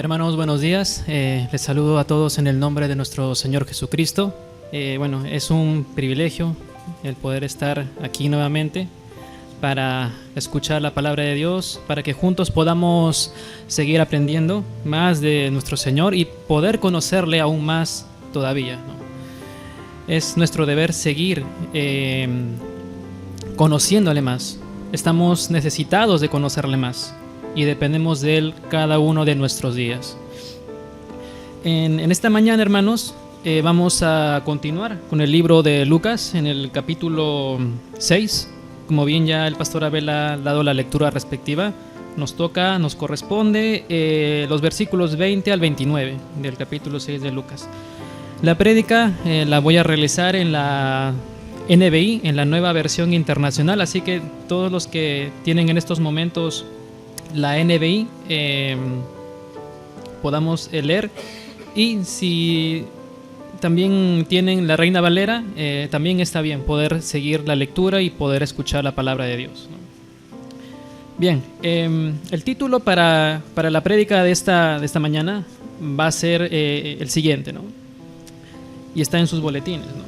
Hermanos, buenos días. Les saludo a todos en el nombre de nuestro Señor Jesucristo. Es un privilegio el poder estar aquí nuevamente para escuchar la palabra de Dios, para que juntos podamos seguir aprendiendo más de nuestro Señor y poder conocerle aún más todavía, ¿no? Es nuestro deber seguir conociéndole más. Estamos necesitados de conocerle más y dependemos de Él cada uno de nuestros días. En esta mañana, hermanos, vamos a continuar con el libro de Lucas en el capítulo 6. Como bien ya el pastor Abel ha dado la lectura respectiva, nos corresponde los versículos 20 al 29 del capítulo 6 de Lucas. La prédica la voy a realizar en la NBI, en la Nueva Versión Internacional, así que todos los que tienen en estos momentos la NBI podamos leer, y si también tienen la Reina Valera, también está bien poder seguir la lectura y poder escuchar la palabra de Dios, ¿no? Bien, el título para la prédica de esta mañana va a ser el siguiente, ¿no? Y está en sus boletines, ¿no?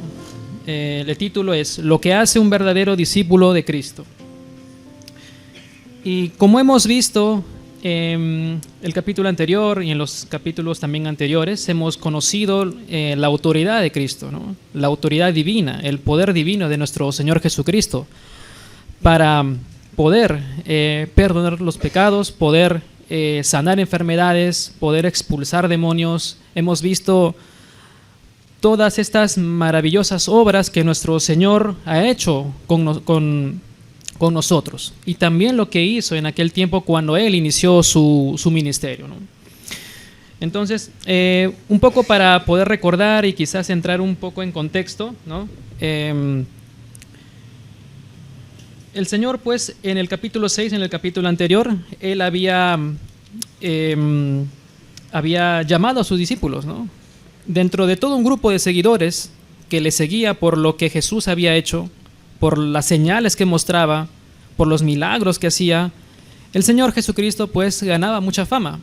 El título es Lo que hace un verdadero discípulo de Cristo. Y como hemos visto en el capítulo anterior y en los capítulos también anteriores, hemos conocido la autoridad de Cristo, ¿no? La autoridad divina, el poder divino de nuestro Señor Jesucristo para poder perdonar los pecados, poder sanar enfermedades, poder expulsar demonios. Hemos visto todas estas maravillosas obras que nuestro Señor ha hecho con nosotros, y también lo que hizo en aquel tiempo cuando Él inició su ministerio, ¿no? Entonces, un poco para poder recordar y quizás entrar un poco en contexto, ¿no? El Señor, pues, en el capítulo 6, en el capítulo anterior, Él había llamado a sus discípulos, ¿no? Dentro de todo un grupo de seguidores que le seguía por lo que Jesús había hecho, por las señales que mostraba, por los milagros que hacía, el Señor Jesucristo pues ganaba mucha fama.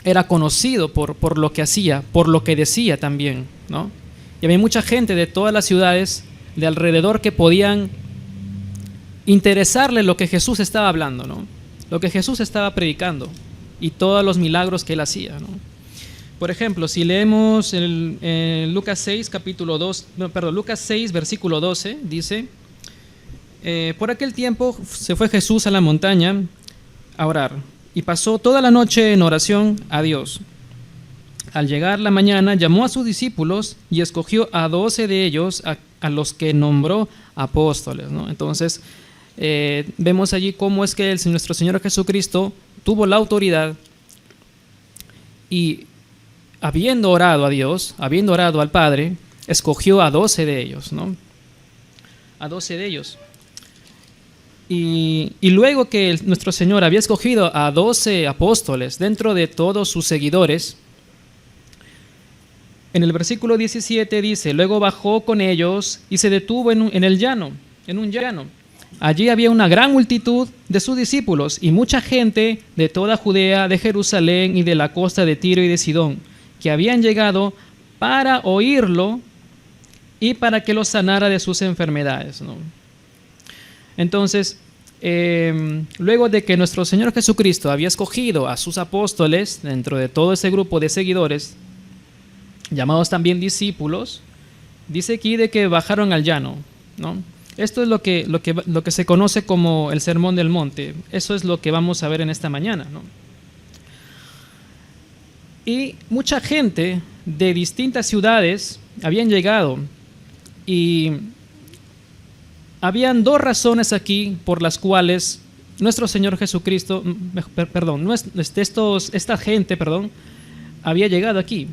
Era conocido por lo que hacía, por lo que decía también, ¿no? Y había mucha gente de todas las ciudades de alrededor que podían interesarle lo que Jesús estaba hablando, ¿no? Lo que Jesús estaba predicando y todos los milagros que Él hacía, ¿no? Por ejemplo, si leemos Lucas 6, Lucas 6, versículo 12, dice: por aquel tiempo se fue Jesús a la montaña a orar, y pasó toda la noche en oración a Dios. Al llegar la mañana, llamó a sus discípulos y escogió a 12 de ellos, a los que nombró apóstoles, ¿no? Entonces, vemos allí cómo es que nuestro Señor Jesucristo tuvo la autoridad y, habiendo orado a Dios, habiendo orado al Padre, escogió a 12 de ellos, ¿no? A 12 de ellos. Y luego que nuestro Señor había escogido a 12 apóstoles dentro de todos sus seguidores, en el versículo 17 dice: luego bajó con ellos y se detuvo en un llano. Allí había una gran multitud de sus discípulos y mucha gente de toda Judea, de Jerusalén y de la costa de Tiro y de Sidón, que habían llegado para oírlo y para que los sanara de sus enfermedades, ¿no? Entonces, luego de que nuestro Señor Jesucristo había escogido a sus apóstoles dentro de todo ese grupo de seguidores, llamados también discípulos, dice aquí de que bajaron al llano, ¿no? Esto es lo que se conoce como el Sermón del Monte. Eso es lo que vamos a ver en esta mañana, ¿no? Y mucha gente de distintas ciudades habían llegado, y habían dos razones aquí por las cuales nuestro Señor Jesucristo, esta gente había llegado aquí.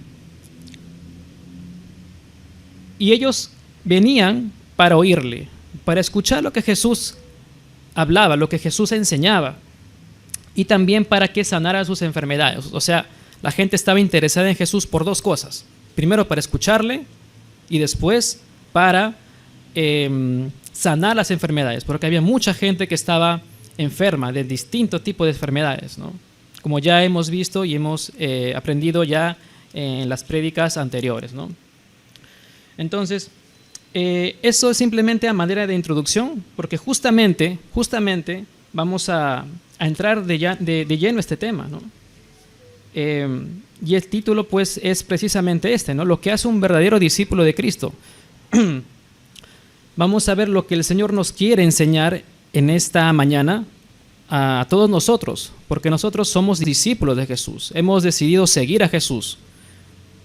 Y ellos venían para oírle, para escuchar lo que Jesús hablaba, lo que Jesús enseñaba, y también para que sanara sus enfermedades. O sea, la gente estaba interesada en Jesús por dos cosas: primero para escucharle, y después para sanar las enfermedades, porque había mucha gente que estaba enferma de distintos tipos de enfermedades, ¿no? como ya hemos visto y hemos aprendido ya en las prédicas anteriores, ¿no? Entonces, eso es simplemente a manera de introducción, porque justamente vamos a entrar de lleno a este tema, ¿no? Y el título pues es precisamente este, ¿no? Lo que hace un verdadero discípulo de Cristo. Vamos a ver lo que el Señor nos quiere enseñar en esta mañana a todos nosotros, porque nosotros somos discípulos de Jesús, hemos decidido seguir a Jesús,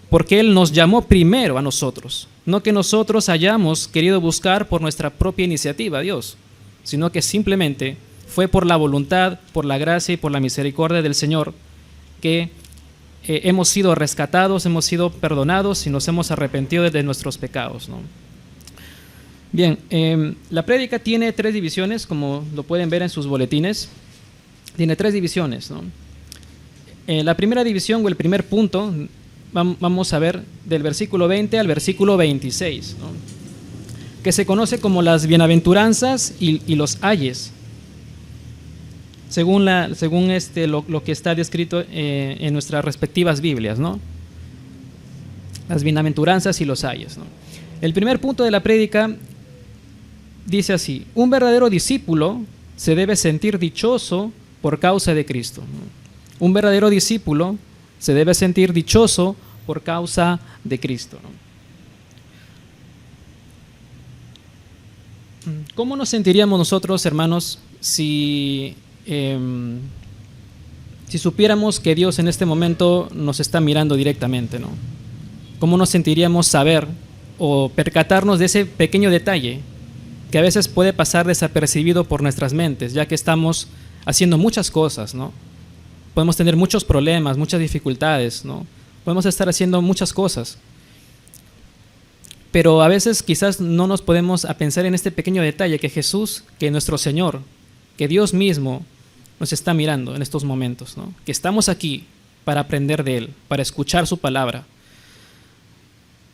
porque Él nos llamó primero a nosotros, no que nosotros hayamos querido buscar por nuestra propia iniciativa a Dios, sino que simplemente fue por la voluntad, por la gracia y por la misericordia del Señor que hemos sido rescatados, hemos sido perdonados y nos hemos arrepentido de nuestros pecados, ¿no? Bien, la prédica tiene 3 divisiones, como lo pueden ver en sus boletines. Tiene 3 divisiones, ¿no? La primera división o el primer punto vamos a ver del versículo 20 al versículo 26, ¿no? Que se conoce como las bienaventuranzas y los ayes, según lo que está descrito en nuestras respectivas Biblias, ¿no? Las bienaventuranzas y los ayes, ¿no? El primer punto de la prédica dice así: un verdadero discípulo se debe sentir dichoso por causa de Cristo, ¿no? Un verdadero discípulo se debe sentir dichoso por causa de Cristo, ¿no? ¿Cómo nos sentiríamos nosotros, hermanos, si supiéramos que Dios en este momento nos está mirando directamente, ¿no? ¿Cómo nos sentiríamos saber o percatarnos de ese pequeño detalle que a veces puede pasar desapercibido por nuestras mentes, ya que estamos haciendo muchas cosas, ¿no? Podemos tener muchos problemas, muchas dificultades, ¿no? Podemos estar haciendo muchas cosas, pero a veces quizás no nos podemos a pensar en este pequeño detalle, que Jesús, que nuestro Señor, que Dios mismo nos está mirando en estos momentos, ¿no? Que estamos aquí para aprender de Él, para escuchar su palabra.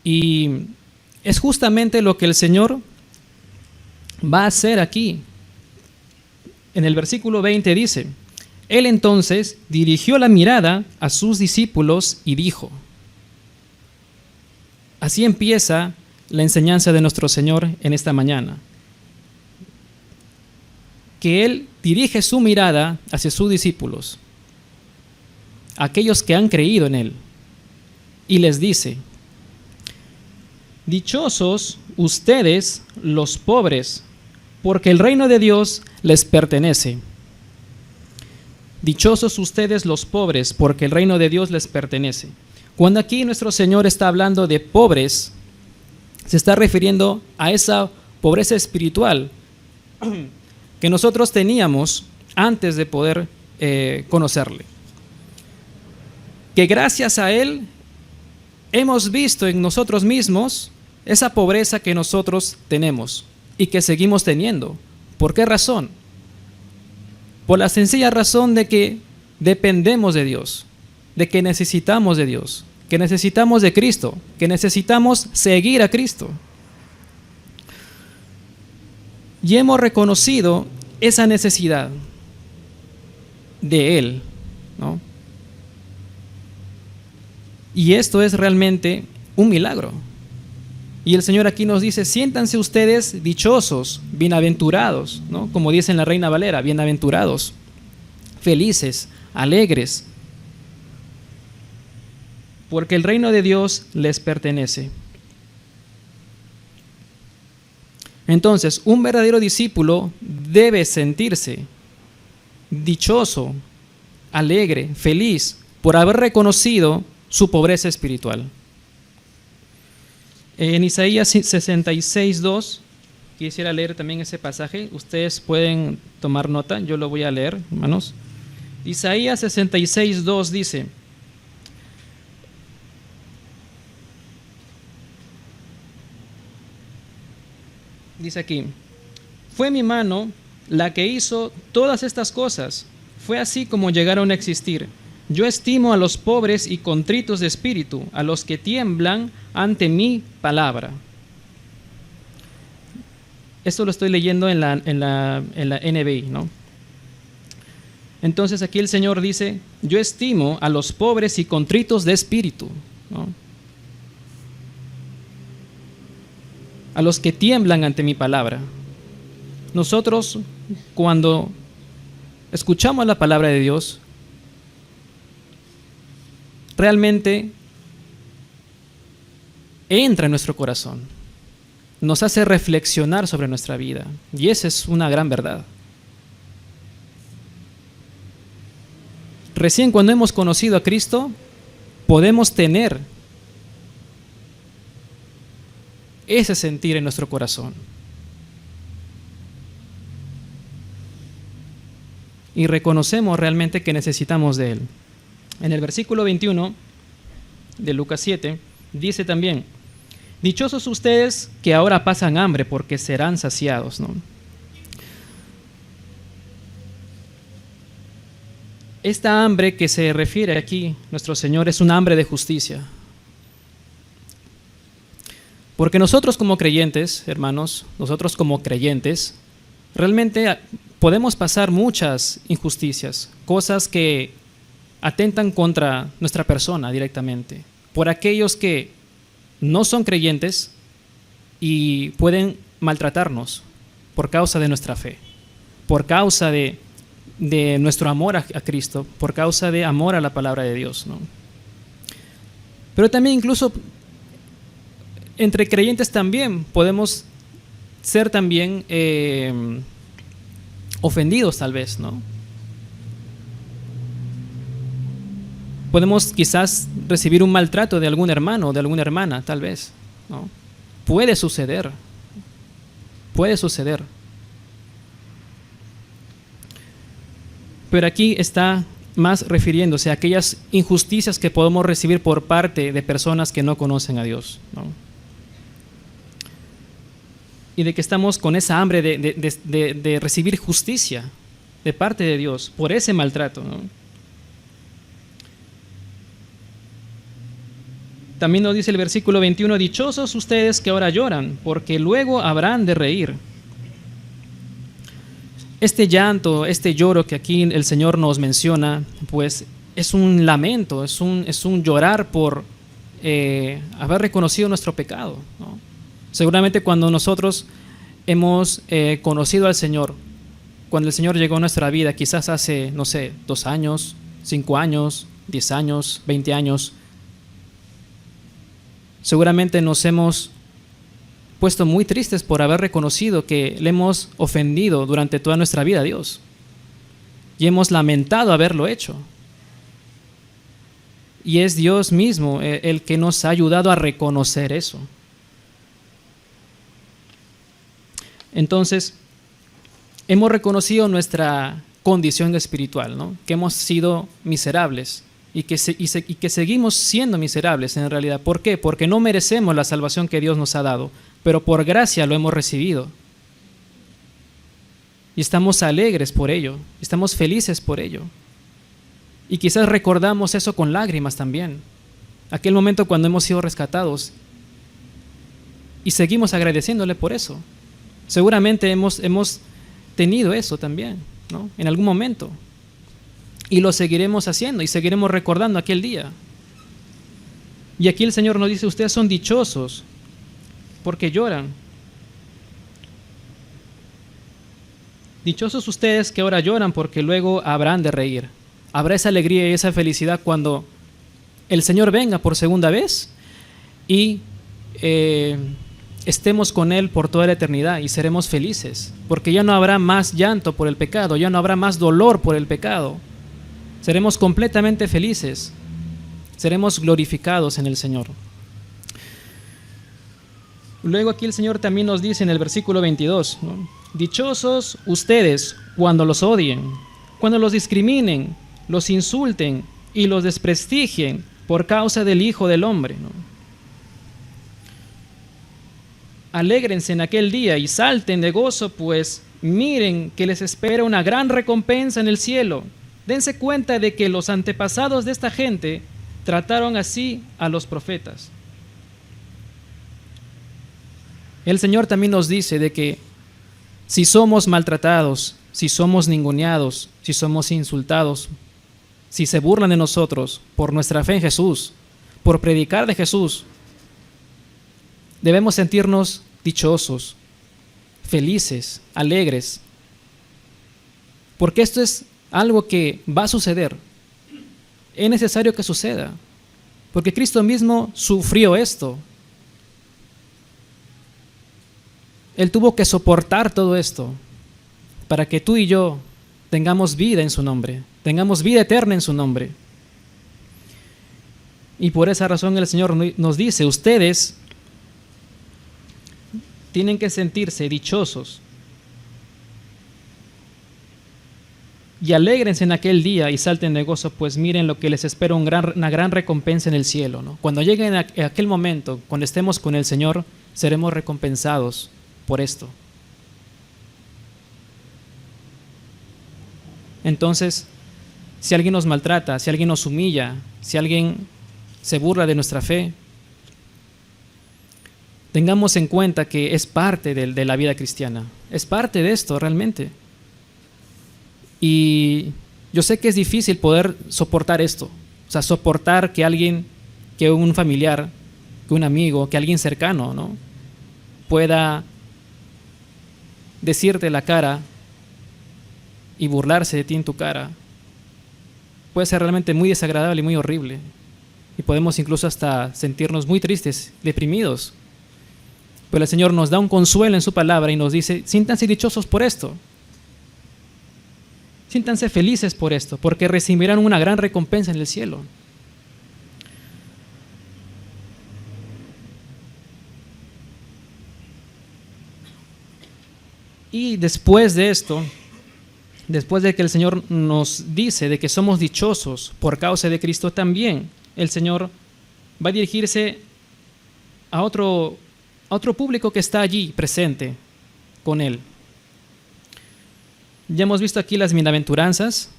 Y es justamente lo que el Señor va a hacer aquí. En el versículo 20 dice: Él entonces dirigió la mirada a sus discípulos y dijo. Así empieza la enseñanza de nuestro Señor en esta mañana. Que Él dirige su mirada hacia sus discípulos, aquellos que han creído en Él, y les dice: dichosos ustedes los pobres, porque el reino de Dios les pertenece. Dichosos ustedes los pobres, porque el reino de Dios les pertenece. Cuando aquí nuestro Señor está hablando de pobres, se está refiriendo a esa pobreza espiritual que nosotros teníamos antes de poder conocerle. Que gracias a Él hemos visto en nosotros mismos esa pobreza que nosotros tenemos y que seguimos teniendo. ¿Por qué razón? Por la sencilla razón de que dependemos de Dios, de que necesitamos de Dios, que necesitamos de Cristo, que necesitamos seguir a Cristo. Y hemos reconocido esa necesidad de Él, ¿no? Y esto es realmente un milagro. Y el Señor aquí nos dice: siéntanse ustedes dichosos, bienaventurados, ¿no? Como dice en la Reina Valera, bienaventurados, felices, alegres, porque el reino de Dios les pertenece. Entonces, un verdadero discípulo debe sentirse dichoso, alegre, feliz, por haber reconocido su pobreza espiritual. En Isaías 66:2, quisiera leer también ese pasaje. Ustedes pueden tomar nota, yo lo voy a leer, hermanos. Isaías 66:2 dice aquí: fue mi mano la que hizo todas estas cosas, fue así como llegaron a existir. Yo estimo a los pobres y contritos de espíritu, a los que tiemblan ante mi palabra. Esto lo estoy leyendo en la NBI, ¿no? Entonces aquí el Señor dice, yo estimo a los pobres y contritos de espíritu, ¿no? A los que tiemblan ante mi palabra. Nosotros, cuando escuchamos la palabra de Dios, realmente entra en nuestro corazón, nos hace reflexionar sobre nuestra vida, y esa es una gran verdad. Recién cuando hemos conocido a Cristo, podemos tener ese sentir en nuestro corazón. Y reconocemos realmente que necesitamos de Él. En el versículo 21 de Lucas 7, dice también, dichosos ustedes que ahora pasan hambre, porque serán saciados, ¿no? Esta hambre que se refiere aquí nuestro Señor es un hambre de justicia. Porque nosotros como creyentes, hermanos, nosotros como creyentes, realmente podemos pasar muchas injusticias, cosas que atentan contra nuestra persona directamente, por aquellos que no son creyentes y pueden maltratarnos por causa de nuestra fe, por causa de nuestro amor a Cristo, por causa de amor a la palabra de Dios, ¿no? Pero también incluso entre creyentes también podemos ser también ofendidos tal vez, ¿no? Podemos quizás recibir un maltrato de algún hermano o de alguna hermana, tal vez, ¿no? Puede suceder. Puede suceder. Pero aquí está más refiriéndose a aquellas injusticias que podemos recibir por parte de personas que no conocen a Dios, ¿no? Y de que estamos con esa hambre de recibir justicia de parte de Dios por ese maltrato, ¿no? También nos dice el versículo 21, dichosos ustedes que ahora lloran, porque luego habrán de reír. Este llanto, este lloro que aquí el Señor nos menciona, pues es un lamento, es un llorar por haber reconocido nuestro pecado, ¿no? Seguramente cuando nosotros hemos conocido al Señor, cuando el Señor llegó a nuestra vida, quizás hace, no sé, 2 años, 5 años, 10 años, 20 años, seguramente nos hemos puesto muy tristes por haber reconocido que le hemos ofendido durante toda nuestra vida a Dios. Y hemos lamentado haberlo hecho. Y es Dios mismo el que nos ha ayudado a reconocer eso. Entonces, hemos reconocido nuestra condición espiritual, ¿no? Que hemos sido miserables y que seguimos siendo miserables en realidad. ¿Por qué? Porque no merecemos la salvación que Dios nos ha dado, pero por gracia lo hemos recibido. Y estamos alegres por ello, estamos felices por ello. Y quizás recordamos eso con lágrimas también. Aquel momento cuando hemos sido rescatados y seguimos agradeciéndole por eso. Seguramente hemos tenido eso también, ¿no? En algún momento. Y lo seguiremos haciendo y seguiremos recordando aquel día. Y aquí el Señor nos dice, ustedes son dichosos porque lloran. Dichosos ustedes que ahora lloran porque luego habrán de reír. Habrá esa alegría y esa felicidad cuando el Señor venga por segunda vez y estemos con Él por toda la eternidad y seremos felices, porque ya no habrá más llanto por el pecado, ya no habrá más dolor por el pecado. Seremos completamente felices, seremos glorificados en el Señor. Luego aquí el Señor también nos dice en el versículo 22, ¿no? Dichosos ustedes cuando los odien, cuando los discriminen, los insulten y los desprestigien por causa del Hijo del Hombre, ¿no? Alégrense en aquel día y salten de gozo, pues miren que les espera una gran recompensa en el cielo. Dense cuenta de que los antepasados de esta gente trataron así a los profetas. El Señor también nos dice de que si somos maltratados, si somos ninguneados, si somos insultados, si se burlan de nosotros por nuestra fe en Jesús, por predicar de Jesús, debemos sentirnos dichosos, felices, alegres, porque esto es algo que va a suceder. Es necesario que suceda, porque Cristo mismo sufrió esto. Él tuvo que soportar todo esto para que tú y yo tengamos vida en su nombre, tengamos vida eterna en su nombre. Y por esa razón el Señor nos dice, ustedes tienen que sentirse dichosos y alégrense en aquel día y salten de gozo, pues miren lo que les espera, una gran recompensa en el cielo, ¿no? Cuando lleguen a aquel momento, cuando estemos con el Señor, seremos recompensados por esto. Entonces, si alguien nos maltrata, si alguien nos humilla, si alguien se burla de nuestra fe, tengamos en cuenta que es parte de la vida cristiana, es parte de esto realmente. Y yo sé que es difícil poder soportar esto, o sea, soportar que alguien, que un familiar, que un amigo, que alguien cercano, ¿no?, pueda decirte la cara y burlarse de ti en tu cara. Puede ser realmente muy desagradable y muy horrible. Y podemos incluso hasta sentirnos muy tristes, deprimidos. Pero el Señor nos da un consuelo en su palabra y nos dice, siéntanse dichosos por esto. Siéntanse felices por esto, porque recibirán una gran recompensa en el cielo. Y después de esto, después de que el Señor nos dice de que somos dichosos por causa de Cristo, también el Señor va a dirigirse a otro público que está allí presente con Él. Ya hemos visto aquí las bienaventuranzas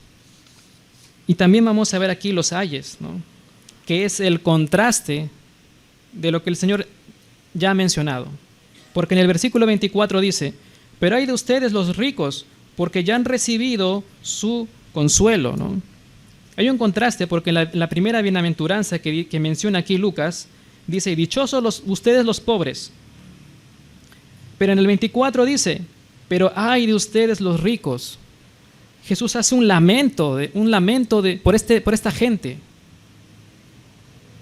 y también vamos a ver aquí los ayes, ¿no?, que es el contraste de lo que el Señor ya ha mencionado. Porque en el versículo 24 dice, pero hay de ustedes los ricos, porque ya han recibido su consuelo, ¿no? Hay un contraste porque la primera bienaventuranza que menciona aquí Lucas dice, dichosos ustedes los pobres. Pero en el 24 dice, pero ay de ustedes los ricos. Jesús hace un lamento por esta gente.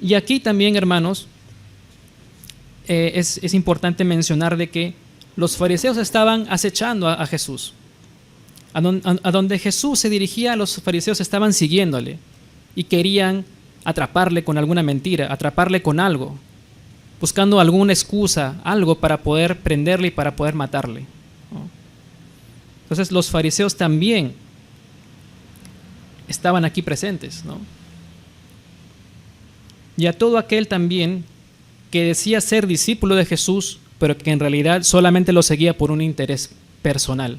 Y aquí también, hermanos, es importante mencionar de que los fariseos estaban acechando a Jesús. A donde Jesús se dirigía, los fariseos estaban siguiéndole y querían atraparle con alguna mentira, atraparle con algo, buscando alguna excusa, algo para poder prenderle y para poder matarle, ¿no? Entonces los fariseos también estaban aquí presentes, ¿no? Y a todo aquel también que decía ser discípulo de Jesús, pero que en realidad solamente lo seguía por un interés personal.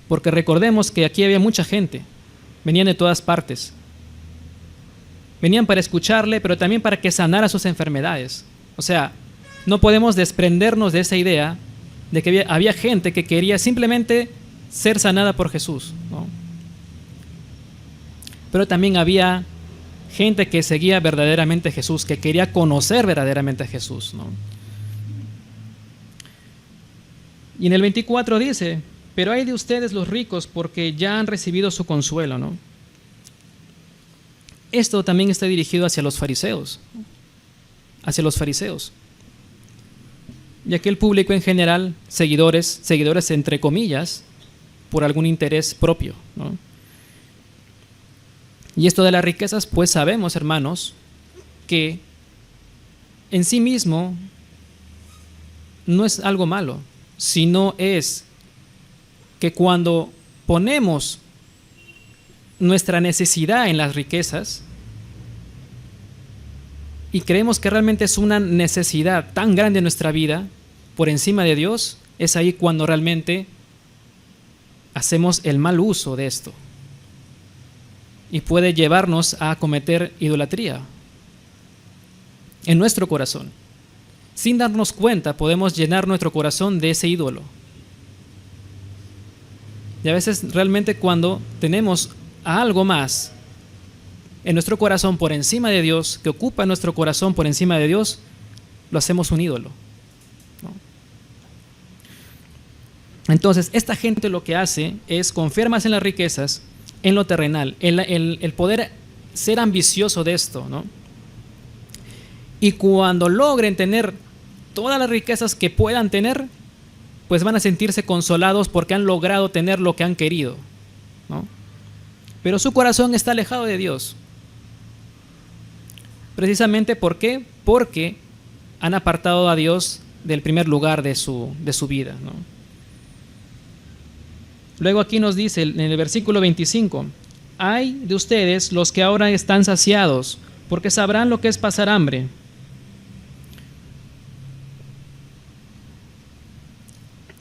Porque recordemos que aquí había mucha gente, venían de todas partes. Venían para escucharle, pero también para que sanara sus enfermedades. O sea, no podemos desprendernos de esa idea de que había gente que quería simplemente ser sanada por Jesús, ¿no? Pero también había gente que seguía verdaderamente a Jesús, que quería conocer verdaderamente a Jesús, ¿no? Y en el 24 dice, pero hay de ustedes los ricos porque ya han recibido su consuelo, ¿no? Esto también está dirigido hacia los fariseos, y aquel público en general, seguidores entre comillas, por algún interés propio, ¿no? Y esto de las riquezas, pues sabemos, hermanos, que en sí mismo no es algo malo, sino es que cuando ponemos nuestra necesidad en las riquezas y creemos que realmente es una necesidad tan grande en nuestra vida por encima de Dios, es ahí cuando realmente hacemos el mal uso de esto y puede llevarnos a cometer idolatría en nuestro corazón. Sin darnos cuenta podemos llenar nuestro corazón de ese ídolo. Y a veces realmente cuando tenemos a algo más en nuestro corazón por encima de Dios, que ocupa nuestro corazón por encima de Dios, lo hacemos un ídolo, ¿no? Entonces, esta gente lo que hace es confiar más en las riquezas, en lo terrenal, el poder ser ambicioso de esto, ¿no? Y cuando logren tener todas las riquezas que puedan tener, pues van a sentirse consolados porque han logrado tener lo que han querido, ¿no? Pero su corazón está alejado de Dios. Precisamente, ¿por qué? Porque han apartado a Dios del primer lugar de su vida, ¿no? Luego aquí nos dice en el versículo 25: ay de ustedes los que ahora están saciados, porque sabrán lo que es pasar hambre.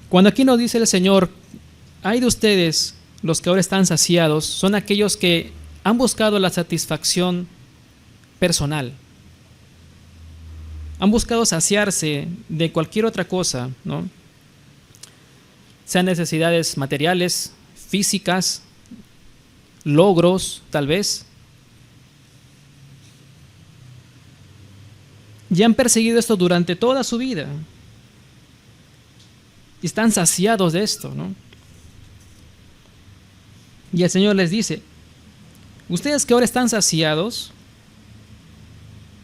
Cuando aquí nos dice el Señor, ay de ustedes los que ahora están saciados, son aquellos que han buscado la satisfacción personal. Han buscado saciarse de cualquier otra cosa, ¿no? Sean necesidades materiales, físicas, logros, tal vez. Y han perseguido esto durante toda su vida. Y están saciados de esto, ¿no? Y el Señor les dice, ustedes que ahora están saciados,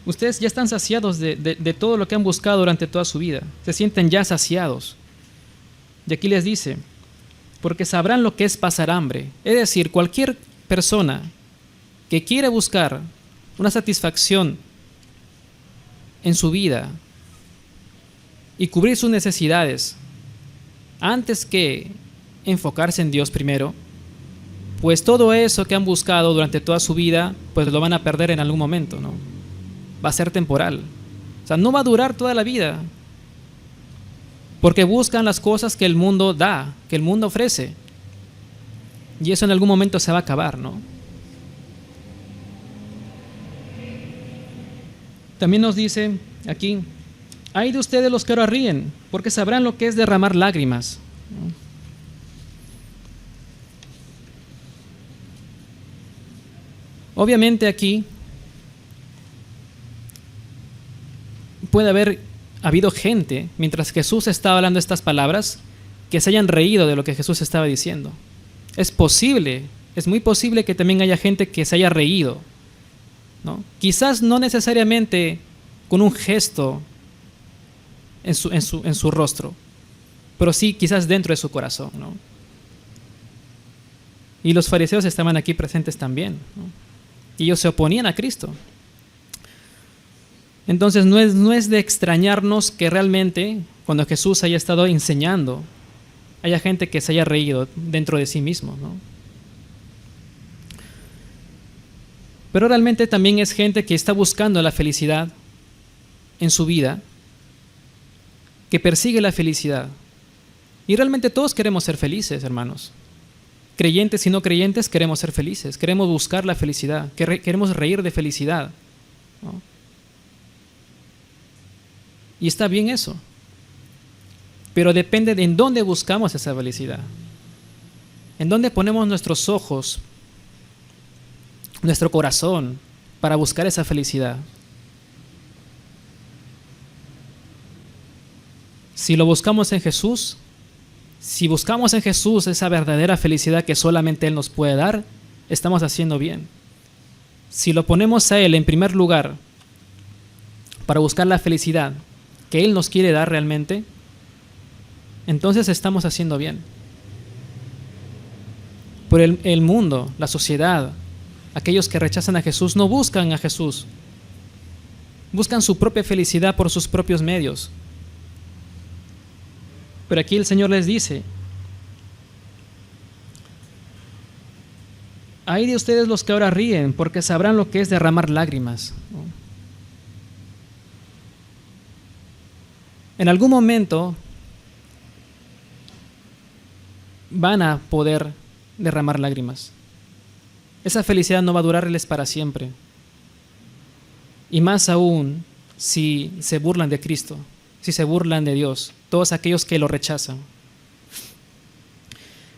ustedes ya están saciados de todo lo que han buscado durante toda su vida. Se sienten ya saciados. Y aquí les dice, porque sabrán lo que es pasar hambre. Es decir, cualquier persona que quiere buscar una satisfacción en su vida y cubrir sus necesidades antes que enfocarse en Dios primero, pues todo eso que han buscado durante toda su vida, pues lo van a perder en algún momento, ¿no? Va a ser temporal. O sea, no va a durar toda la vida. Porque buscan las cosas que el mundo da, que el mundo ofrece. Y eso en algún momento se va a acabar, ¿no? También nos dice aquí, ay de ustedes los que ahora ríen, porque sabrán lo que es derramar lágrimas, ¿no? Obviamente aquí puede haber habido gente, mientras Jesús estaba hablando estas palabras, que se hayan reído de lo que Jesús estaba diciendo. Es posible, es muy posible que también haya gente que se haya reído, ¿no? Quizás no necesariamente con un gesto en su rostro, pero sí quizás dentro de su corazón, ¿no? Y los fariseos estaban aquí presentes también, ¿no? Y ellos se oponían a Cristo. Entonces no es de extrañarnos que realmente cuando Jesús haya estado enseñando, haya gente que se haya reído dentro de sí mismo, ¿no? Pero realmente también es gente que está buscando la felicidad en su vida, que persigue la felicidad. Y realmente todos queremos ser felices, hermanos. Creyentes y no creyentes queremos ser felices, queremos buscar la felicidad, queremos reír de felicidad, ¿no? Y está bien eso. Pero depende de en dónde buscamos esa felicidad. En dónde ponemos nuestros ojos, nuestro corazón para buscar esa felicidad. Si lo buscamos en Jesús, si buscamos en Jesús esa verdadera felicidad que solamente Él nos puede dar, estamos haciendo bien. Si lo ponemos a Él en primer lugar para buscar la felicidad que Él nos quiere dar realmente, entonces estamos haciendo bien. Pero el mundo, la sociedad, aquellos que rechazan a Jesús no buscan a Jesús, buscan su propia felicidad por sus propios medios. Pero aquí el Señor les dice, ay de ustedes los que ahora ríen, porque sabrán lo que es derramar lágrimas, ¿no? En algún momento van a poder derramar lágrimas. Esa felicidad no va a durarles para siempre. Y más aún si se burlan de Cristo, si se burlan de Dios, todos aquellos que lo rechazan.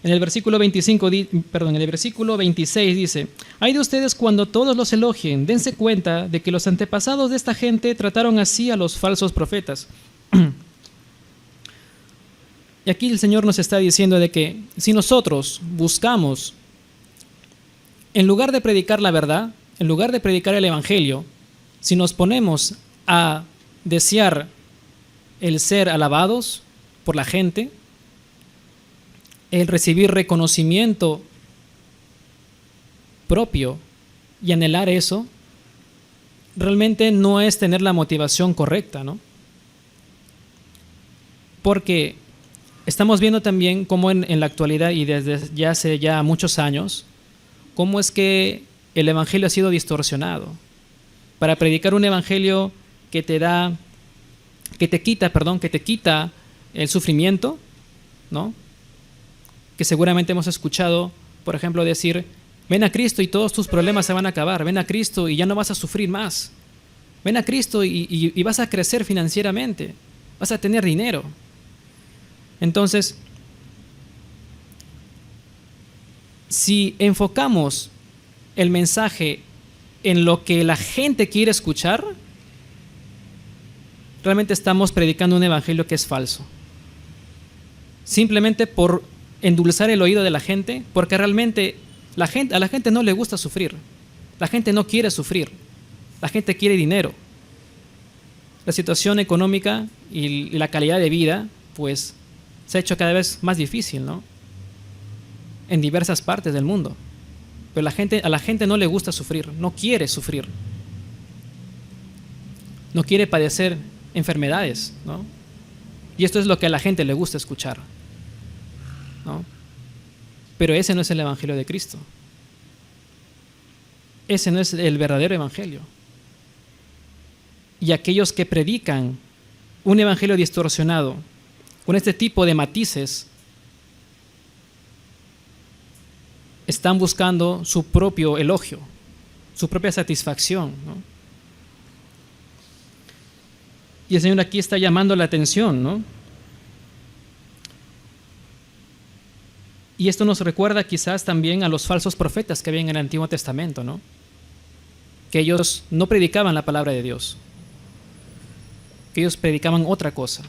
En el versículo 25, en el versículo 26 dice: «Hay de ustedes cuando todos los elogien, dense cuenta de que los antepasados de esta gente trataron así a los falsos profetas». Y aquí el Señor nos está diciendo de que si nosotros buscamos, en lugar de predicar la verdad, en lugar de predicar el Evangelio, si nos ponemos a desear el ser alabados por la gente, el recibir reconocimiento propio y anhelar eso, realmente no es tener la motivación correcta, ¿no? Porque estamos viendo también cómo en la actualidad y desde ya hace ya muchos años, cómo es que el evangelio ha sido distorsionado. Para predicar un evangelio que te quita el sufrimiento, ¿no? Que seguramente hemos escuchado, por ejemplo, decir: ven a Cristo y todos tus problemas se van a acabar, ven a Cristo y ya no vas a sufrir más, ven a Cristo y vas a crecer financieramente, vas a tener dinero. Entonces, si enfocamos el mensaje en lo que la gente quiere escuchar, realmente estamos predicando un evangelio que es falso. Simplemente por endulzar el oído de la gente, porque realmente a la gente no le gusta sufrir. La gente no quiere sufrir. La gente quiere dinero. La situación económica y la calidad de vida, pues, se ha hecho cada vez más difícil, ¿no? En diversas partes del mundo. Pero a la gente no le gusta sufrir, no quiere sufrir. No quiere padecer enfermedades, ¿no? Y esto es lo que a la gente le gusta escuchar, ¿no? Pero ese no es el evangelio de Cristo. Ese no es el verdadero evangelio. Y aquellos que predican un evangelio distorsionado, con este tipo de matices, están buscando su propio elogio, su propia satisfacción, ¿no? Y el Señor aquí está llamando la atención, ¿no? Y esto nos recuerda quizás también a los falsos profetas que había en el Antiguo Testamento, ¿no? Que ellos no predicaban la palabra de Dios, que ellos predicaban otra cosa.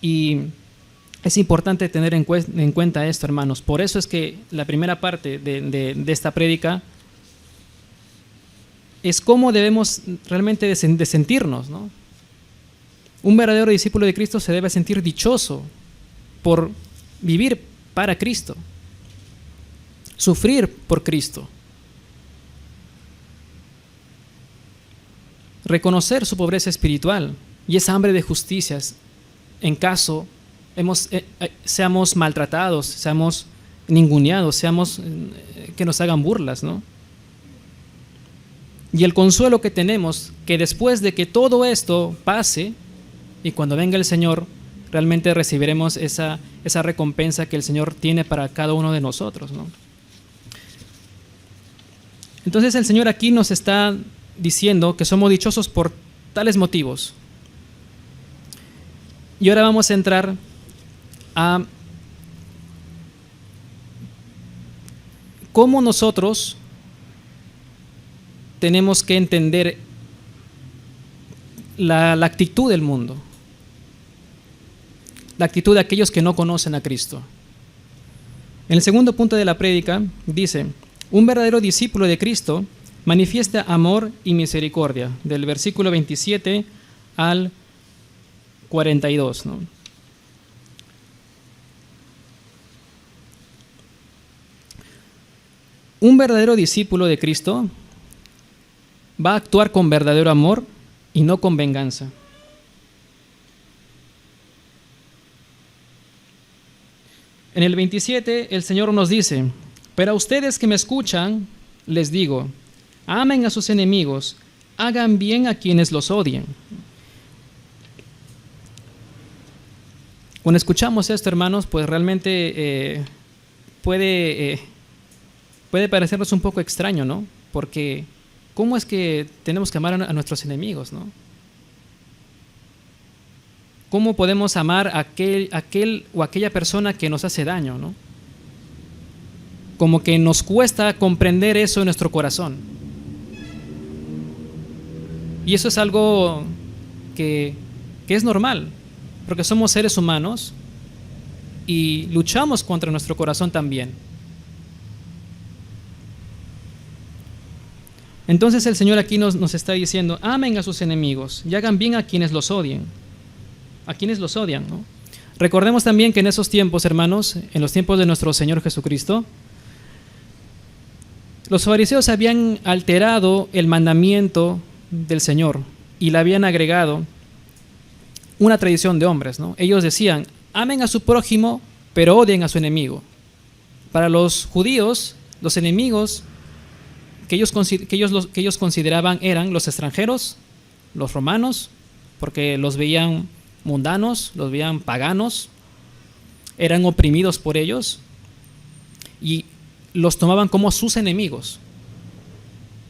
Y es importante tener en cuenta esto, hermanos. Por eso es que la primera parte de esta prédica es cómo debemos realmente de sentirnos, ¿no? Un verdadero discípulo de Cristo se debe sentir dichoso por vivir para Cristo, sufrir por Cristo, reconocer su pobreza espiritual y esa hambre de justicias en caso seamos maltratados, seamos ninguneados, que nos hagan burlas, ¿no? Y el consuelo que tenemos, que después de que todo esto pase y cuando venga el Señor, realmente recibiremos esa recompensa que el Señor tiene para cada uno de nosotros, ¿no? Entonces el Señor aquí nos está diciendo que somos dichosos por tales motivos. Y ahora vamos a entrar a cómo nosotros tenemos que entender la actitud del mundo, la actitud de aquellos que no conocen a Cristo. En el segundo punto de la prédica dice: un verdadero discípulo de Cristo manifiesta amor y misericordia, del versículo 27 al 42, ¿no? Un verdadero discípulo de Cristo va a actuar con verdadero amor y no con venganza. En el 27 el Señor nos dice: pero a ustedes que me escuchan, les digo, amen a sus enemigos, hagan bien a quienes los odien. Cuando escuchamos esto, hermanos, pues realmente puede parecernos un poco extraño, ¿no? Porque ¿cómo es que tenemos que amar a nuestros enemigos, ¿no? ¿Cómo podemos amar a aquel o aquella persona que nos hace daño, ¿no? Como que nos cuesta comprender eso en nuestro corazón. Y eso es algo que es normal, porque somos seres humanos y luchamos contra nuestro corazón también. Entonces el Señor aquí nos está diciendo: amen a sus enemigos y hagan bien a quienes los odien. A quienes los odian, ¿no? Recordemos también que en esos tiempos, hermanos, en los tiempos de nuestro Señor Jesucristo, los fariseos habían alterado el mandamiento del Señor y le habían agregado una tradición de hombres, ¿no? Ellos decían: amen a su prójimo, pero odien a su enemigo. Para los judíos, los enemigos que ellos consideraban eran los extranjeros, los romanos, porque los veían mundanos, los veían paganos, eran oprimidos por ellos y los tomaban como sus enemigos.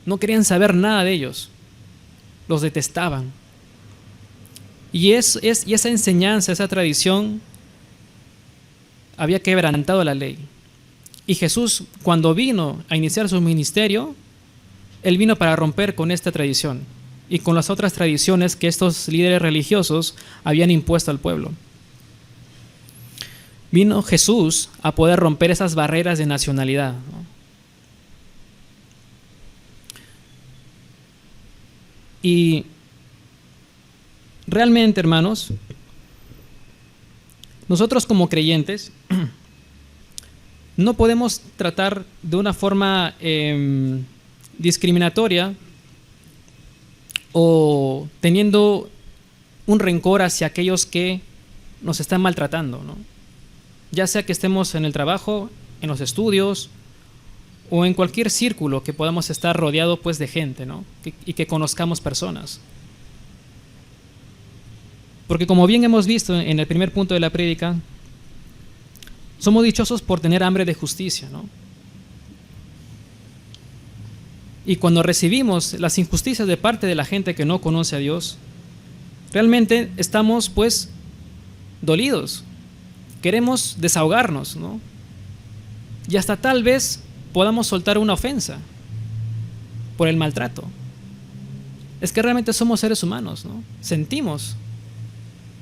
No querían saber nada de ellos, los detestaban. Y esa enseñanza, esa tradición había quebrantado la ley. Y Jesús, cuando vino a iniciar su ministerio, Él vino para romper con esta tradición y con las otras tradiciones que estos líderes religiosos habían impuesto al pueblo. Vino Jesús a poder romper esas barreras de nacionalidad, ¿no? Y realmente, hermanos, nosotros como creyentes no podemos tratar de una forma discriminatoria o teniendo un rencor hacia aquellos que nos están maltratando, ¿no? Ya sea que estemos en el trabajo, en los estudios o en cualquier círculo que podamos estar rodeado pues de gente, ¿no? Y que conozcamos personas. Porque como bien hemos visto en el primer punto de la prédica, somos dichosos por tener hambre de justicia, ¿no? Y cuando recibimos las injusticias de parte de la gente que no conoce a Dios, realmente estamos pues dolidos. Queremos desahogarnos, ¿no? Y hasta tal vez podamos soltar una ofensa por el maltrato. Es que realmente somos seres humanos, ¿no? Sentimos.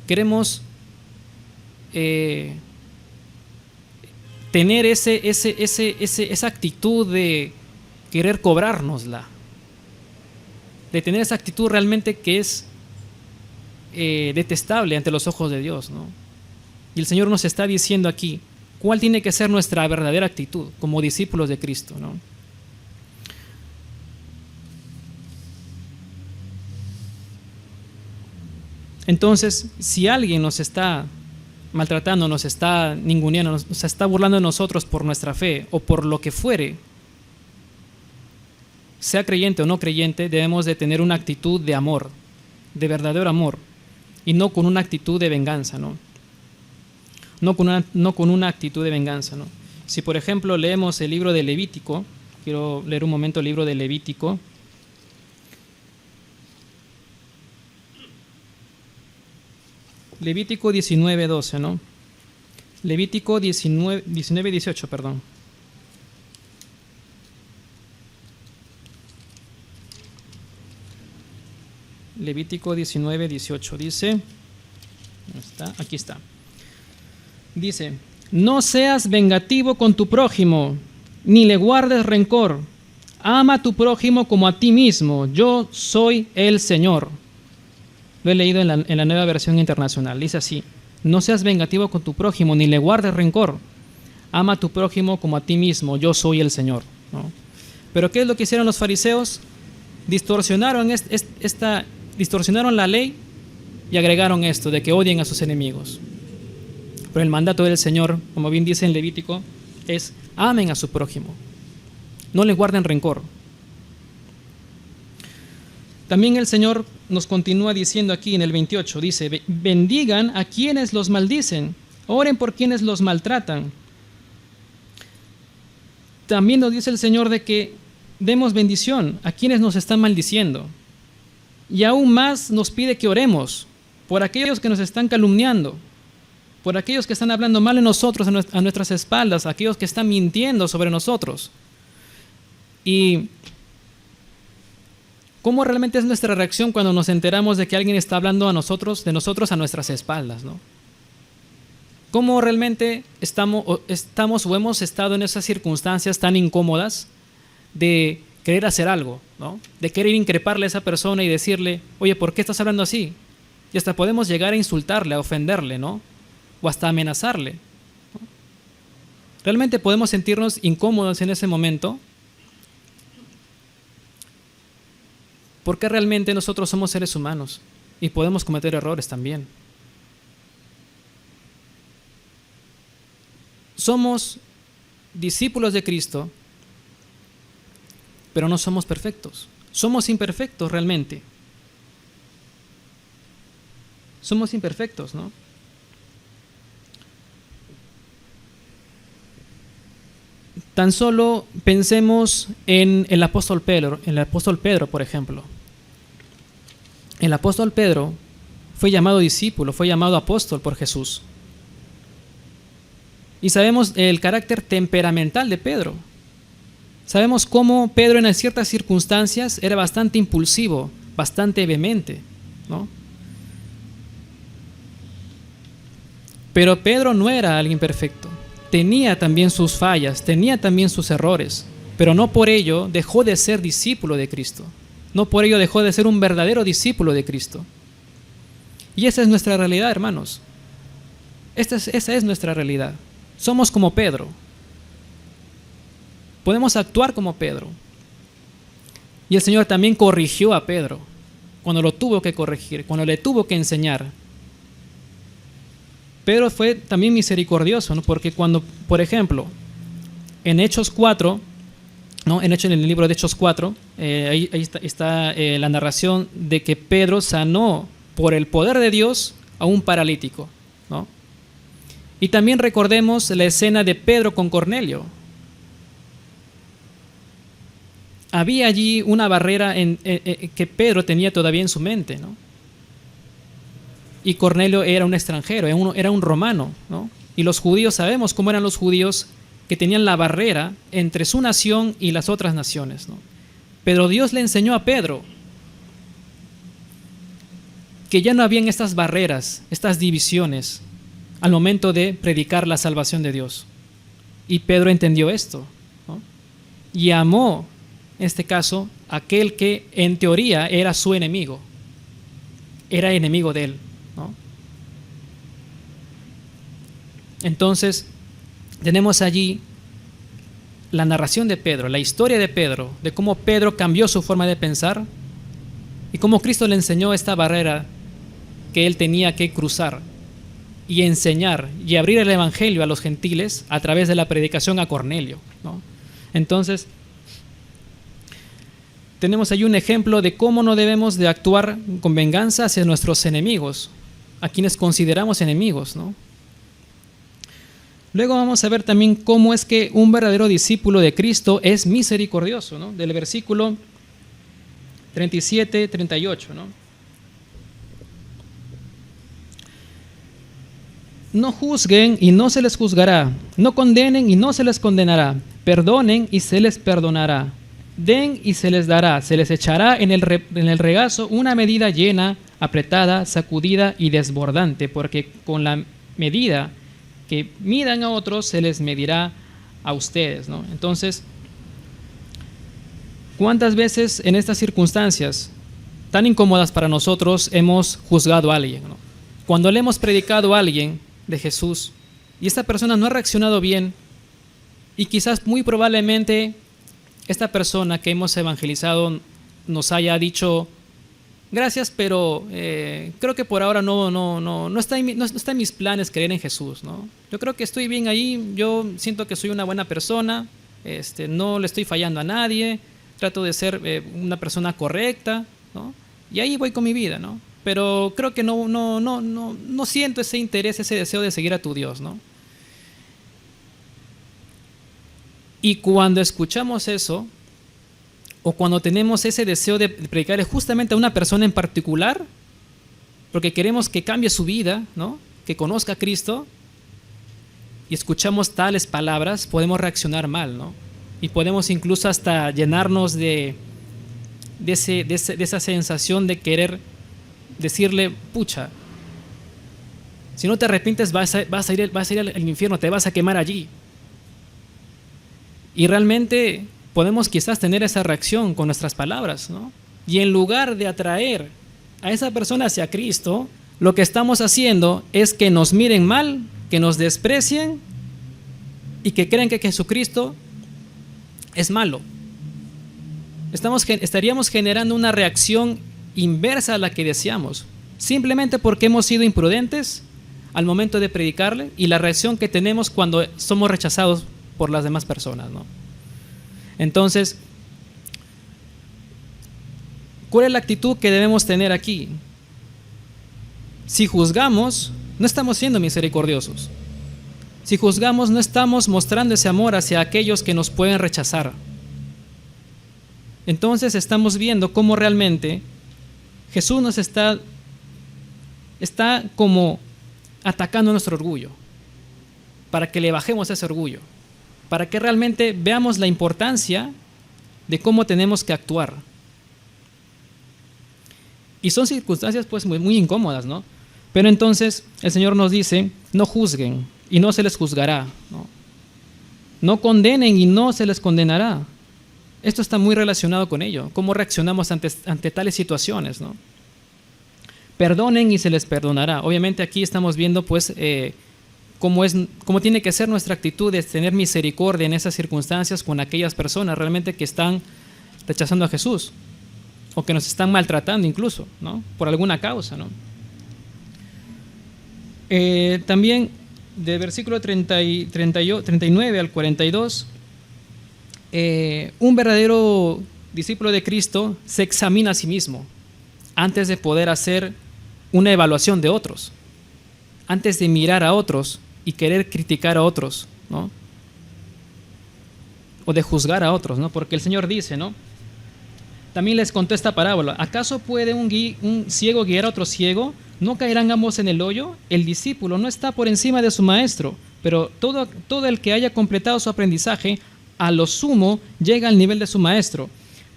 Queremos tener esa actitud de querer cobrárnosla, de tener esa actitud realmente que es detestable ante los ojos de Dios, ¿no? Y el Señor nos está diciendo aquí cuál tiene que ser nuestra verdadera actitud como discípulos de Cristo, ¿no? Entonces, si alguien nos está maltratando, nos está ninguneando, nos está burlando de nosotros por nuestra fe o por lo que fuere, sea creyente o no creyente, debemos de tener una actitud de amor, de verdadero amor, y no con una actitud de venganza, ¿no? No con una actitud de venganza, ¿no? Si por ejemplo leemos el libro de Levítico, quiero leer un momento el libro de Levítico. Levítico 19:12, ¿no? Levítico 19:18, perdón. Levítico 19:18 dice, aquí está. Dice: no seas vengativo con tu prójimo, ni le guardes rencor. Ama a tu prójimo como a ti mismo. Yo soy el Señor. Lo he leído en la Nueva Versión Internacional. Dice así: no seas vengativo con tu prójimo, ni le guardes rencor. Ama a tu prójimo como a ti mismo. Yo soy el Señor, ¿no? Pero ¿qué es lo que hicieron los fariseos? Distorsionaron la ley y agregaron esto de que odien a sus enemigos. Pero el mandato del Señor, como bien dice en Levítico, es: amen a su prójimo, no les guarden rencor. También el Señor nos continúa diciendo aquí en el 28, dice: bendigan a quienes los maldicen, oren por quienes los maltratan. También nos dice el Señor de que demos bendición a quienes nos están maldiciendo. Y aún más nos pide que oremos por aquellos que nos están calumniando, por aquellos que están hablando mal de nosotros a nuestras espaldas, aquellos que están mintiendo sobre nosotros. Y ¿cómo realmente es nuestra reacción cuando nos enteramos de que alguien está hablando de nosotros a nuestras espaldas, ¿no? ¿Cómo realmente estamos o hemos estado en esas circunstancias tan incómodas de querer hacer algo, ¿no? De querer increparle a esa persona y decirle, oye, ¿por qué estás hablando así? Y hasta podemos llegar a insultarle, a ofenderle, ¿no? O hasta amenazarle, ¿no? ¿Realmente podemos sentirnos incómodos en ese momento? Porque realmente nosotros somos seres humanos y podemos cometer errores también. Somos discípulos de Cristo, pero no somos perfectos. Somos imperfectos realmente. Somos imperfectos, ¿no? Tan solo pensemos en el apóstol Pedro, por ejemplo. El apóstol Pedro fue llamado discípulo, fue llamado apóstol por Jesús. Y sabemos el carácter temperamental de Pedro. Sabemos cómo Pedro en ciertas circunstancias era bastante impulsivo, bastante vehemente, ¿no? Pero Pedro no era alguien perfecto. Tenía también sus fallas, tenía también sus errores, pero no por ello dejó de ser discípulo de Cristo. No por ello dejó de ser un verdadero discípulo de Cristo. Y esa es nuestra realidad, hermanos. Esa es nuestra realidad. Somos como Pedro. Podemos actuar como Pedro. Y el Señor también corrigió a Pedro cuando lo tuvo que corregir, cuando le tuvo que enseñar. Pedro fue también misericordioso, ¿no? Porque cuando, por ejemplo, en Hechos 4, ¿no? En el libro de Hechos 4, ahí está la narración de que Pedro sanó por el poder de Dios a un paralítico, ¿no? Y también recordemos la escena de Pedro con Cornelio. Había allí una barrera que Pedro tenía todavía en su mente, ¿no? Y Cornelio era un extranjero, era un romano, ¿no? Y los judíos, sabemos cómo eran los judíos, que tenían la barrera entre su nación y las otras naciones, ¿no? Pero Dios le enseñó a Pedro que ya no habían estas barreras, estas divisiones al momento de predicar la salvación de Dios. Y Pedro entendió esto, ¿no? Y amó, en este caso, aquel que en teoría era su enemigo, era enemigo de él, ¿no? Entonces, tenemos allí la narración de Pedro, la historia de Pedro, de cómo Pedro cambió su forma de pensar y cómo Cristo le enseñó esta barrera que él tenía que cruzar y enseñar y abrir el evangelio a los gentiles a través de la predicación a Cornelio, ¿no? Entonces, tenemos ahí un ejemplo de cómo no debemos de actuar con venganza hacia nuestros enemigos, a quienes consideramos enemigos, ¿no? Luego vamos a ver también cómo es que un verdadero discípulo de Cristo es misericordioso, ¿no? Del versículo 37, 38, ¿no? No juzguen y no se les juzgará, no condenen y no se les condenará, perdonen y se les perdonará, den y se les dará, se les echará en el regazo una medida llena, apretada, sacudida y desbordante, porque con la medida que midan a otros se les medirá a ustedes, ¿no? Entonces, ¿cuántas veces en estas circunstancias tan incómodas para nosotros hemos juzgado a alguien, ¿no? Cuando le hemos predicado a alguien de Jesús y esta persona no ha reaccionado bien y quizás muy probablemente esta persona que hemos evangelizado nos haya dicho gracias, pero creo que por ahora no está en mis planes creer en Jesús, ¿no? Yo creo que estoy bien ahí, yo siento que soy una buena persona, no le estoy fallando a nadie, trato de ser una persona correcta, ¿no? Y ahí voy con mi vida, ¿no? Pero creo que no siento ese interés, ese deseo de seguir a tu Dios, ¿no? Y cuando escuchamos eso, o cuando tenemos ese deseo de predicar justamente a una persona en particular, porque queremos que cambie su vida, ¿no? Que conozca a Cristo, y escuchamos tales palabras, podemos reaccionar mal, ¿no? Y podemos incluso hasta llenarnos de esa sensación de querer decirle, pucha, si no te arrepientes vas a ir al infierno, te vas a quemar allí. Y realmente podemos quizás tener esa reacción con nuestras palabras, ¿no? Y en lugar de atraer a esa persona hacia Cristo, lo que estamos haciendo es que nos miren mal, que nos desprecien y que creen que Jesucristo es malo. Estaríamos generando una reacción inversa a la que deseamos, simplemente porque hemos sido imprudentes al momento de predicarle y la reacción que tenemos cuando somos rechazados por las demás personas, ¿no? Entonces, ¿cuál es la actitud que debemos tener aquí? Si juzgamos, no estamos siendo misericordiosos. Si juzgamos, no estamos mostrando ese amor hacia aquellos que nos pueden rechazar. Entonces estamos viendo cómo realmente Jesús nos está como atacando nuestro orgullo, para que le bajemos ese orgullo, para que realmente veamos la importancia de cómo tenemos que actuar. Y son circunstancias pues muy incómodas, ¿no? Pero entonces el Señor nos dice, no juzguen y no se les juzgará, ¿no? No condenen y no se les condenará. Esto está muy relacionado con ello, cómo reaccionamos ante tales situaciones, ¿no? Perdonen y se les perdonará. Obviamente aquí estamos viendo pues cómo tiene que ser nuestra actitud de tener misericordia en esas circunstancias con aquellas personas realmente que están rechazando a Jesús o que nos están maltratando incluso, ¿no? Por alguna causa, ¿no? También de versículo 39 al 42, un verdadero discípulo de Cristo se examina a sí mismo antes de poder hacer una evaluación de otros, antes de mirar a otros y querer criticar a otros, ¿no? O de juzgar a otros, ¿no? Porque el Señor dice, ¿no? También les contó esta parábola: ¿acaso puede un ciego guiar a otro ciego? ¿No caerán ambos en el hoyo? El discípulo no está por encima de su maestro, pero todo el que haya completado su aprendizaje, a lo sumo llega al nivel de su maestro.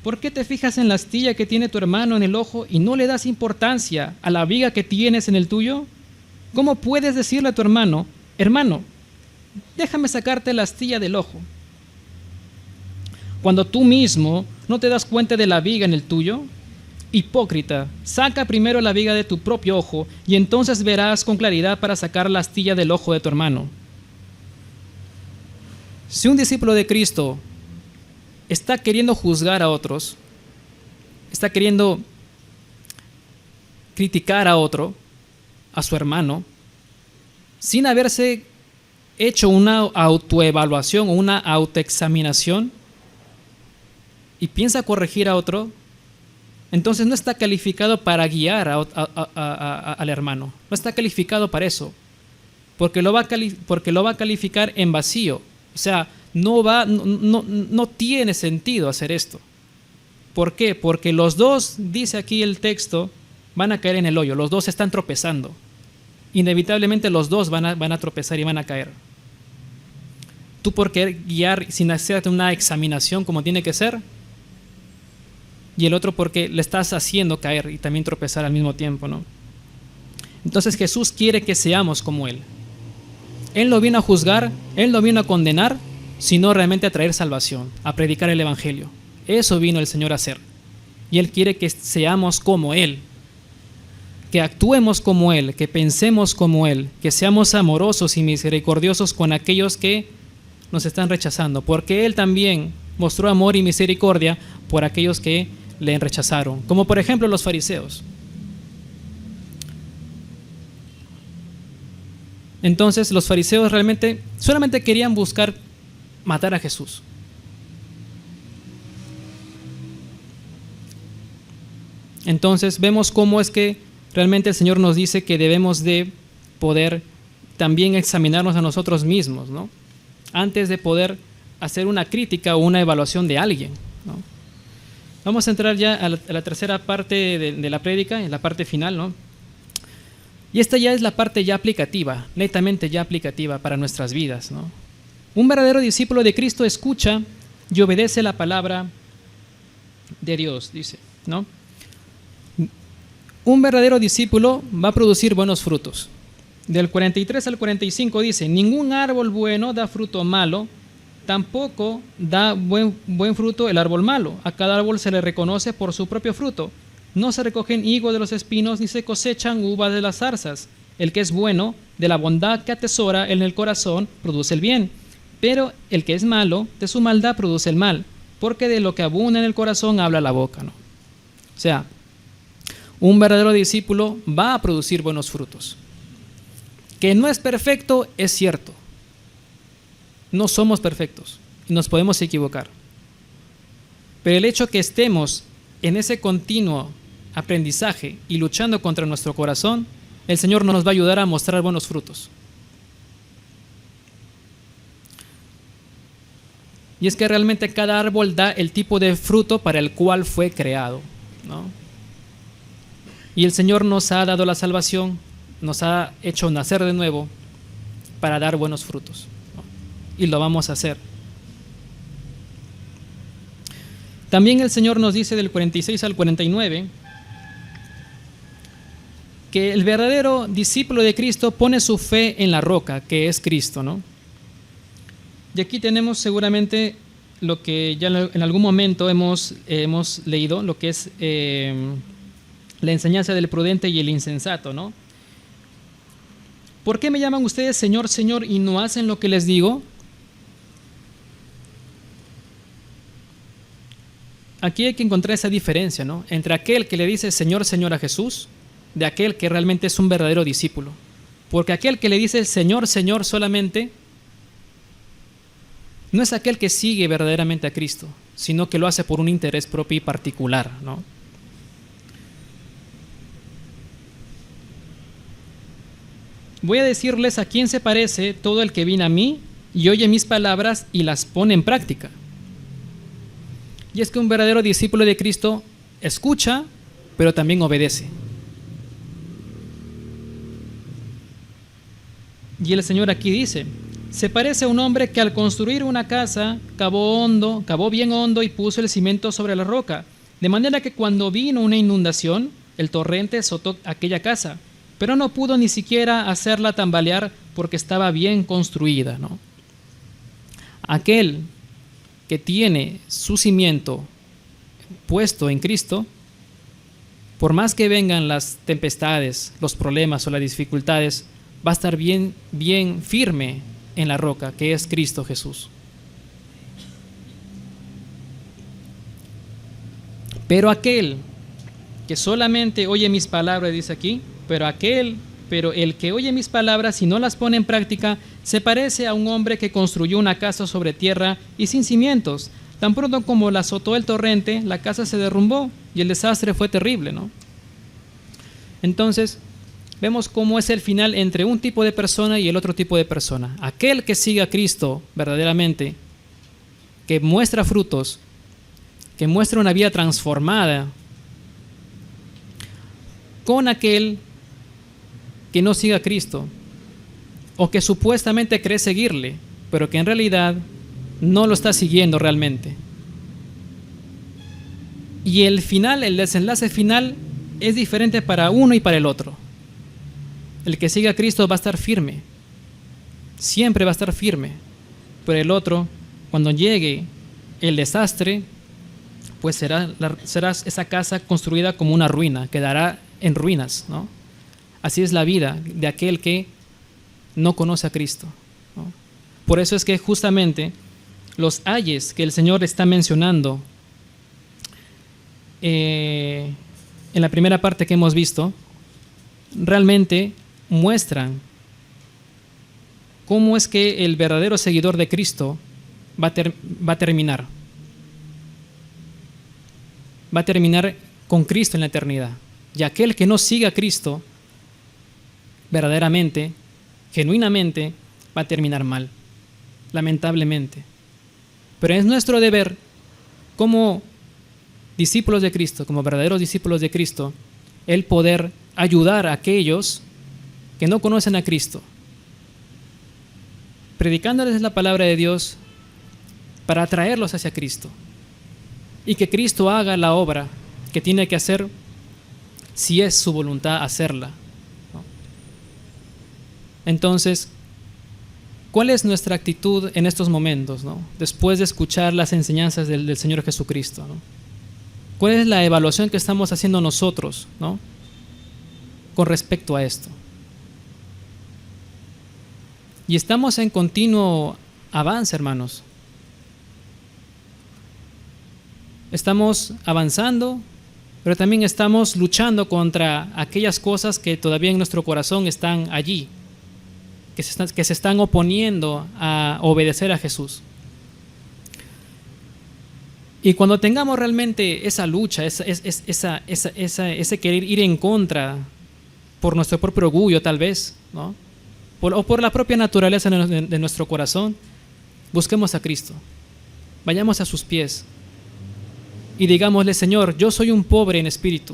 ¿Por qué te fijas en la astilla que tiene tu hermano en el ojo y no le das importancia a la viga que tienes en el tuyo? ¿Cómo puedes decirle a tu hermano, hermano, déjame sacarte la astilla del ojo, cuando tú mismo no te das cuenta de la viga en el tuyo? Hipócrita, saca primero la viga de tu propio ojo y entonces verás con claridad para sacar la astilla del ojo de tu hermano. Si un discípulo de Cristo está queriendo juzgar a otros, está queriendo criticar a otro, a su hermano, sin haberse hecho una autoevaluación o una autoexaminación, y piensa corregir a otro, entonces no está calificado para guiar al hermano, no está calificado para eso, porque lo va a calificar en vacío. O sea, no tiene sentido hacer esto. ¿Por qué? Porque los dos, dice aquí el texto, van a caer en el hoyo, los dos están tropezando. Inevitablemente los dos van a tropezar y van a caer. Tú por querer guiar sin hacerte una examinación como tiene que ser, y el otro porque le estás haciendo caer y también tropezar al mismo tiempo, ¿no? Entonces Jesús quiere que seamos como Él. Él no vino a juzgar, Él no vino a condenar, sino realmente a traer salvación, a predicar el Evangelio. Eso vino el Señor a hacer. Y Él quiere que seamos como Él, que actuemos como Él, que pensemos como Él, que seamos amorosos y misericordiosos con aquellos que nos están rechazando, porque Él también mostró amor y misericordia por aquellos que le rechazaron, como por ejemplo los fariseos. Entonces los fariseos realmente solamente querían buscar matar a Jesús. Entonces vemos cómo es que realmente el Señor nos dice que debemos de poder también examinarnos a nosotros mismos, ¿no? Antes de poder hacer una crítica o una evaluación de alguien, ¿no? Vamos a entrar ya a la tercera parte de la prédica, en la parte final, ¿no? Y esta ya es la parte ya aplicativa, netamente ya aplicativa para nuestras vidas, ¿no? Un verdadero discípulo de Cristo escucha y obedece la palabra de Dios, dice, ¿no? Un verdadero discípulo va a producir buenos frutos. Del 43 al 45 dice: ningún árbol bueno da fruto malo, tampoco da buen fruto el árbol malo. A cada árbol se le reconoce por su propio fruto. No se recogen higos de los espinos, ni se cosechan uvas de las zarzas. El que es bueno, de la bondad que atesora en el corazón, produce el bien. Pero el que es malo, de su maldad produce el mal, porque de lo que abunda en el corazón habla la boca, ¿no? O sea, un verdadero discípulo va a producir buenos frutos. Que no es perfecto, es cierto. No somos perfectos y nos podemos equivocar. Pero el hecho que estemos en ese continuo aprendizaje y luchando contra nuestro corazón, el Señor nos va a ayudar a mostrar buenos frutos. Y es que realmente cada árbol da el tipo de fruto para el cual fue creado, ¿no? Y el Señor nos ha dado la salvación, nos ha hecho nacer de nuevo para dar buenos frutos, ¿no? Y lo vamos a hacer. También el Señor nos dice del 46 al 49 que el verdadero discípulo de Cristo pone su fe en la roca, que es Cristo, ¿no? Y aquí tenemos seguramente lo que ya en algún momento hemos leído, lo que es la enseñanza del prudente y el insensato, ¿no? ¿Por qué me llaman ustedes Señor, Señor y no hacen lo que les digo? Aquí hay que encontrar esa diferencia, ¿no? Entre aquel que le dice Señor, Señor a Jesús, de aquel que realmente es un verdadero discípulo. Porque aquel que le dice Señor, Señor solamente, no es aquel que sigue verdaderamente a Cristo, sino que lo hace por un interés propio y particular, ¿no? Voy a decirles a quién se parece todo el que viene a mí y oye mis palabras y las pone en práctica. Y es que un verdadero discípulo de Cristo escucha, pero también obedece. Y el Señor aquí dice: se parece a un hombre que al construir una casa cavó bien hondo y puso el cimiento sobre la roca, de manera que cuando vino una inundación, el torrente azotó aquella casa, pero no pudo ni siquiera hacerla tambalear porque estaba bien construida, ¿no? Aquel que tiene su cimiento puesto en Cristo, por más que vengan las tempestades, los problemas o las dificultades, va a estar bien firme en la roca, que es Cristo Jesús. Pero aquel que solamente oye mis palabras, dice aquí, pero el que oye mis palabras y no las pone en práctica, se parece a un hombre que construyó una casa sobre tierra y sin cimientos. Tan pronto como la azotó el torrente, la casa se derrumbó y el desastre fue terrible, ¿no? Entonces, vemos cómo es el final entre un tipo de persona y el otro tipo de persona. Aquel que sigue a Cristo verdaderamente, que muestra frutos, que muestra una vida transformada, con aquel que no sigue a Cristo, o que supuestamente cree seguirle, pero que en realidad no lo está siguiendo realmente. Y el desenlace final es diferente para uno y para el otro. El que sigue a Cristo va a estar firme, siempre va a estar firme, pero el otro, cuando llegue el desastre, pues será esa casa construida como una ruina, quedará en ruinas, ¿no? Así es la vida de aquel que no conoce a Cristo, ¿no? Por eso es que justamente los ayes que el Señor está mencionando en la primera parte que hemos visto, realmente muestran cómo es que el verdadero seguidor de Cristo va a terminar. Va a terminar con Cristo en la eternidad. Y aquel que no siga a Cristo verdaderamente, genuinamente, va a terminar mal, lamentablemente. Pero es nuestro deber como discípulos de Cristo, como verdaderos discípulos de Cristo, el poder ayudar a aquellos que no conocen a Cristo, predicándoles la palabra de Dios para atraerlos hacia Cristo y que Cristo haga la obra que tiene que hacer si es su voluntad hacerla, ¿no? Entonces, ¿cuál es nuestra actitud en estos momentos, ¿no? Después de escuchar las enseñanzas del Señor Jesucristo, ¿no? ¿Cuál es la evaluación que estamos haciendo nosotros, ¿no?, con respecto a esto? Y estamos en continuo avance, hermanos. Estamos avanzando, pero también estamos luchando contra aquellas cosas que todavía en nuestro corazón están allí, que se están oponiendo a obedecer a Jesús. Y cuando tengamos realmente esa lucha, ese querer ir en contra por nuestro propio orgullo tal vez, ¿no?, o por la propia naturaleza de nuestro corazón, busquemos a Cristo, vayamos a sus pies y digámosle: Señor, yo soy un pobre en espíritu,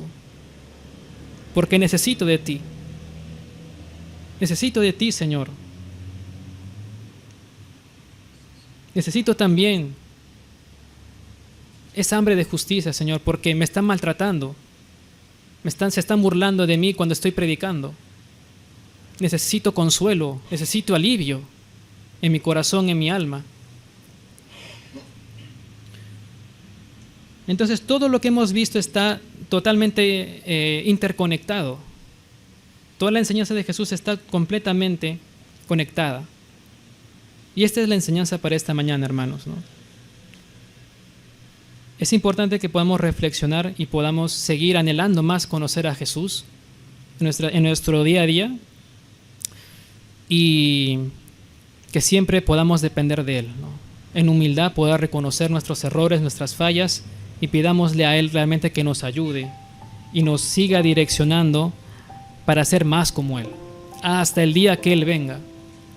porque necesito de ti. Necesito de ti, Señor. Necesito también esa hambre de justicia, Señor, porque me están maltratando, se están burlando de mí cuando estoy predicando. Necesito consuelo, necesito alivio en mi corazón, en mi alma. Entonces, todo lo que hemos visto está totalmente interconectado. Toda la enseñanza de Jesús está completamente conectada. Y esta es la enseñanza para esta mañana, hermanos, ¿no? Es importante que podamos reflexionar y podamos seguir anhelando más conocer a Jesús en nuestro día a día, y que siempre podamos depender de Él, ¿no? En humildad poder reconocer nuestros errores, nuestras fallas, y pidámosle a Él realmente que nos ayude y nos siga direccionando para ser más como Él, hasta el día que Él venga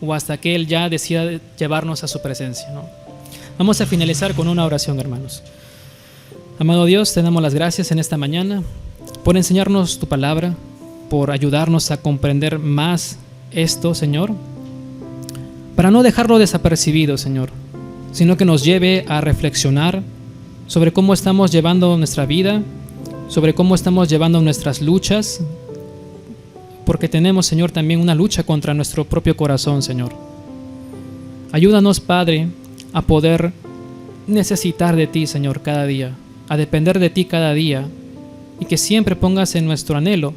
o hasta que Él ya decida llevarnos a su presencia, ¿no? Vamos a finalizar con una oración, hermanos. Amado Dios, te damos las gracias en esta mañana por enseñarnos tu palabra, por ayudarnos a comprender más esto, Señor, para no dejarlo desapercibido, Señor, sino que nos lleve a reflexionar sobre cómo estamos llevando nuestra vida, sobre cómo estamos llevando nuestras luchas, porque tenemos, Señor, también una lucha contra nuestro propio corazón, Señor. Ayúdanos, Padre, a poder necesitar de ti, Señor, cada día, a depender de ti cada día, y que siempre pongas en nuestro anhelo,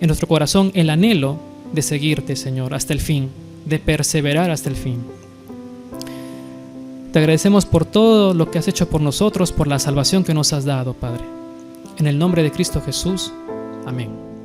en nuestro corazón, el anhelo de seguirte, Señor, hasta el fin, de perseverar hasta el fin. Te agradecemos por todo lo que has hecho por nosotros, por la salvación que nos has dado, Padre. En el nombre de Cristo Jesús. Amén.